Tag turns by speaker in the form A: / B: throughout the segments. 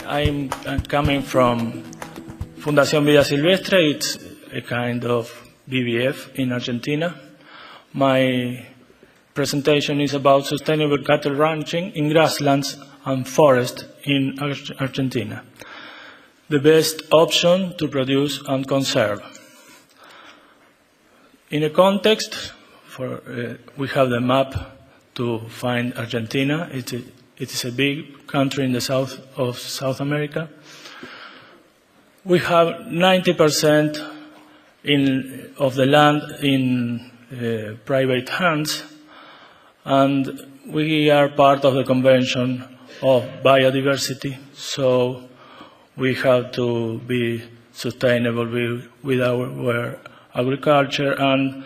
A: I'm coming from Fundación Vida Silvestre. It's a kind of BBF in Argentina. My presentation is about sustainable cattle ranching in grasslands and forest in Argentina. The best option to produce and conserve. In a context, we have the map to find Argentina. It is a big country in the south of South America. We have 90% of the land in private hands, and we are part of the Convention of Biodiversity, so we have to be sustainable with our agriculture, and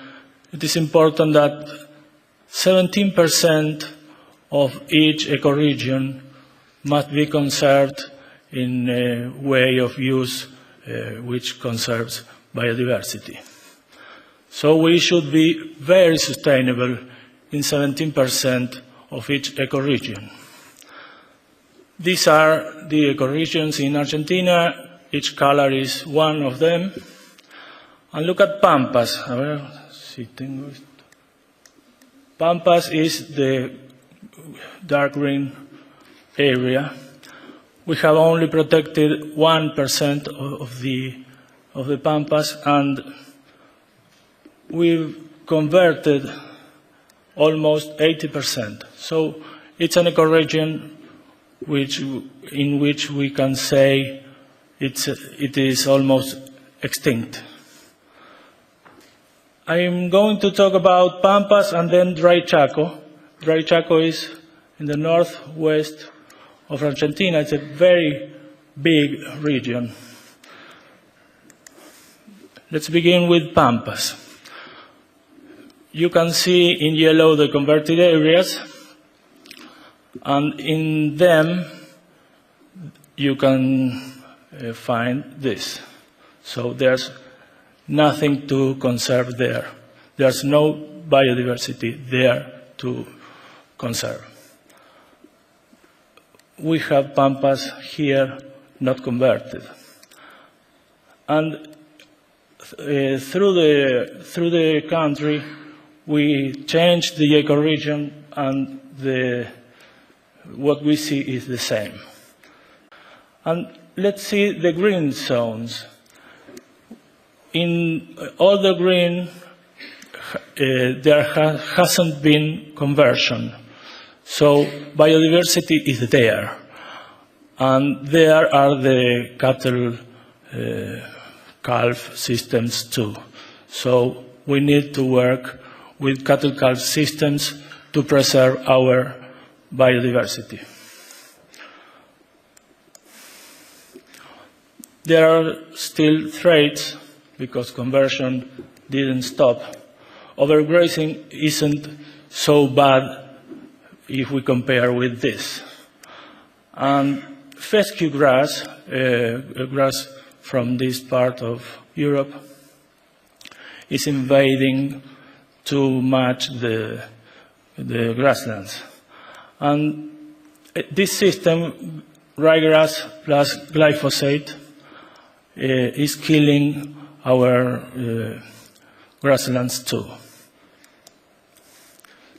A: it is important that 17% of each ecoregion must be conserved in a way of use which conserves biodiversity. So we should be very sustainable in 17% of each ecoregion. These are the ecoregions in Argentina. Each color is one of them. And look at Pampas. Pampas is the dark green area. We have only protected 1% of the Pampas, and we've converted almost 80%. So it's an ecoregion in which we can say it is almost extinct. I'm going to talk about Pampas and then dry Chaco. Dry Chaco is in the northwest of Argentina. It's a very big region. Let's begin with Pampas. You can see in yellow the converted areas, and in them you can find this. So there's nothing to conserve there. There's no biodiversity there to conserve. We have Pampas here not converted. And through the country, we changed the ecoregion, and what we see is the same. And let's see the green zones. In all the green, there hasn't been conversion. So biodiversity is there. And there are the cattle calf systems too. So we need to work with cattle calf systems to preserve our biodiversity. There are still threats because conversion didn't stop. Overgrazing isn't so bad if we compare with this. And fescue grass, a grass from this part of Europe, is invading too much the grasslands. And this system, ryegrass plus glyphosate, is killing our grasslands too.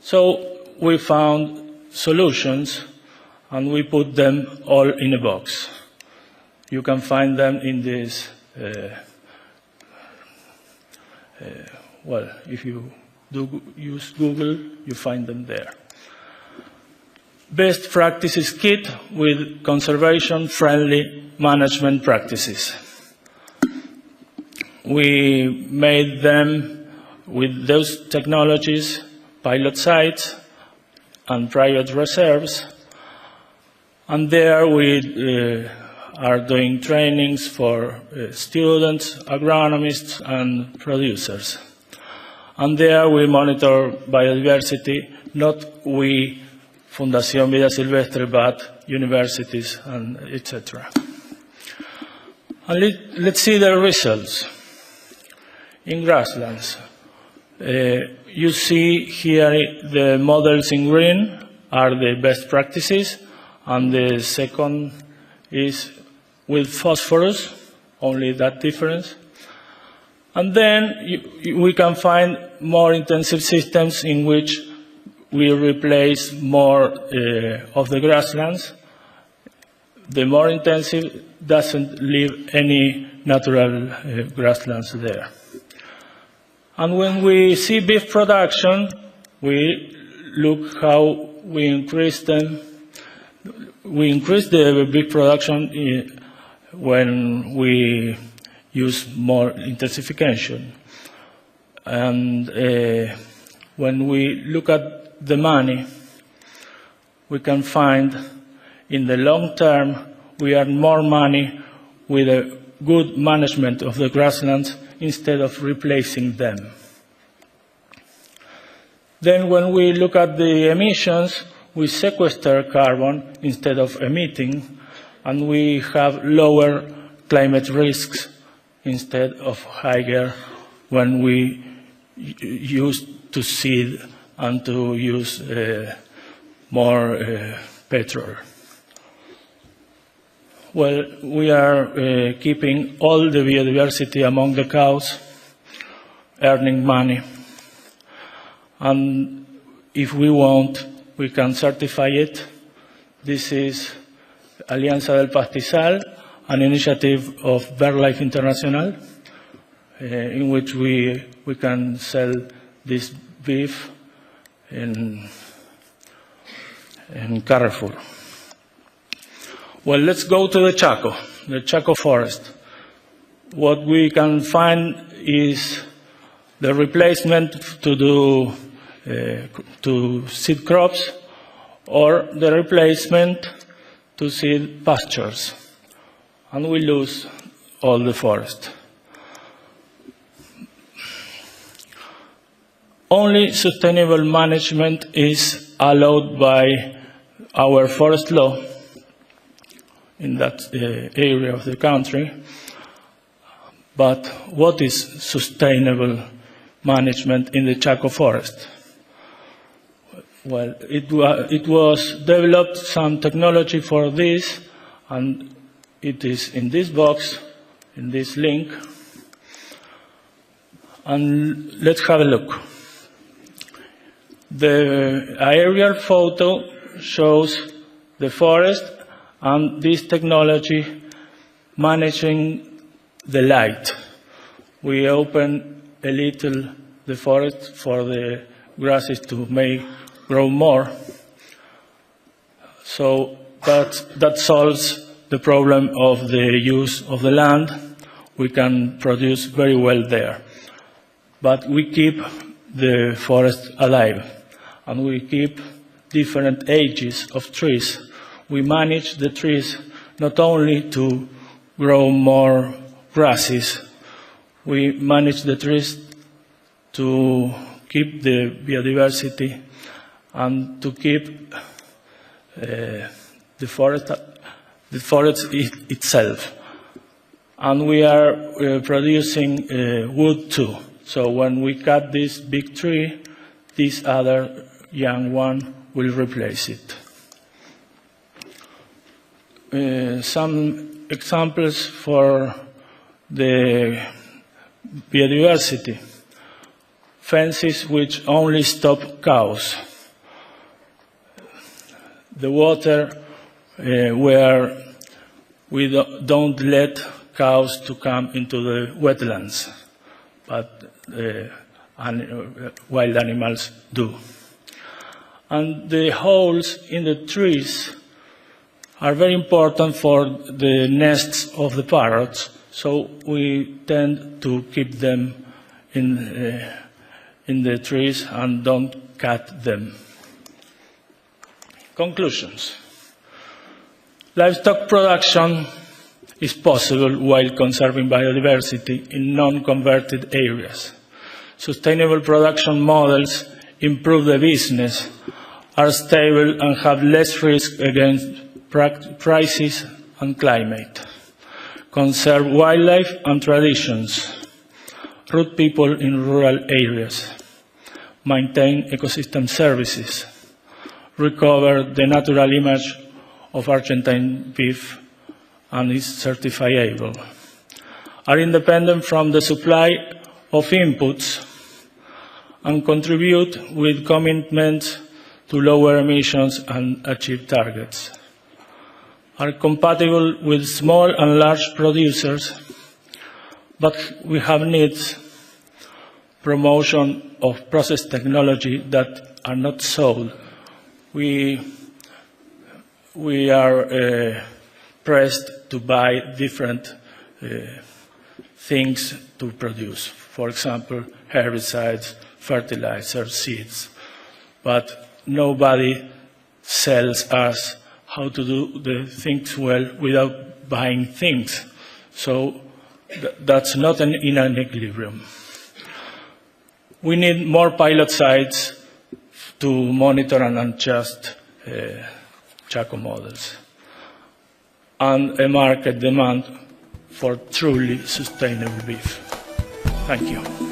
A: So we found solutions, and we put them all in a box. You can find them in this, well, if you do use Google, you find them there. Best practices kit with conservation-friendly management practices. We made them with those technologies, pilot sites and private reserves. And there we are doing trainings for students, agronomists, and producers. And there we monitor biodiversity, not we, Fundación Vida Silvestre, but universities and etc. And let's see the results. In grasslands, you see here the models in green are the best practices, and the second is with phosphorus, only that difference. And then we can find more intensive systems in which we replace more of the grasslands. The more intensive doesn't leave any natural grasslands there. And when we see beef production, we look how we increase them. We increase the beef production when we use more intensification. And when we look at the money, we can find in the long term we earn more money with a good management of the grasslands instead of replacing them. Then when we look at the emissions, we sequester carbon instead of emitting, and we have lower climate risks instead of higher when we use to seed and to use more petrol. Well, we are keeping all the biodiversity among the cows, earning money. And if we want, we can certify it. This is Alianza del Pastizal, an initiative of BirdLife International, in which we can sell this beef in Carrefour. Well, let's go to the Choco Forest. What we can find is the replacement to seed crops, or the replacement to seed pastures, and we lose all the forest. Only sustainable management is allowed by our forest law in that area of the country. But what is sustainable management in the Choco Forest? Well, it was developed some technology for this, and it is in this box, in this link. And let's have a look. The aerial photo shows the forest and this technology managing the light. We open a little the forest for the grasses to grow more. So that solves the problem of the use of the land. We can produce very well there. But we keep the forest alive, and we keep different ages of trees. We manage the trees not only to grow more grasses, we manage the trees to keep the biodiversity and to keep the forest itself. And we are producing wood too. So when we cut this big tree, this other young one will replace it. Some examples for the biodiversity. Fences which only stop cows. The water where we don't let cows to come into the wetlands, but wild animals do. And the holes in the trees are very important for the nests of the parrots, so we tend to keep them in the trees and don't cut them. Conclusions. Livestock production is possible while conserving biodiversity in non-converted areas. Sustainable production models improve the business, are stable and have less risk against crisis and climate, conserve wildlife and traditions, root people in rural areas, maintain ecosystem services, recover the natural image of Argentine beef and is certifiable, are independent from the supply of inputs, and contribute with commitments to lower emissions and achieve targets, are compatible with small and large producers, but we have needs promotion of process technology that are not sold. We are pressed to buy different things to produce. For example, herbicides, fertilizers, seeds. But nobody sells us how to do the things well without buying things. So that's not in an equilibrium. We need more pilot sites to monitor and adjust Choco models, and a market demand for truly sustainable beef. Thank you.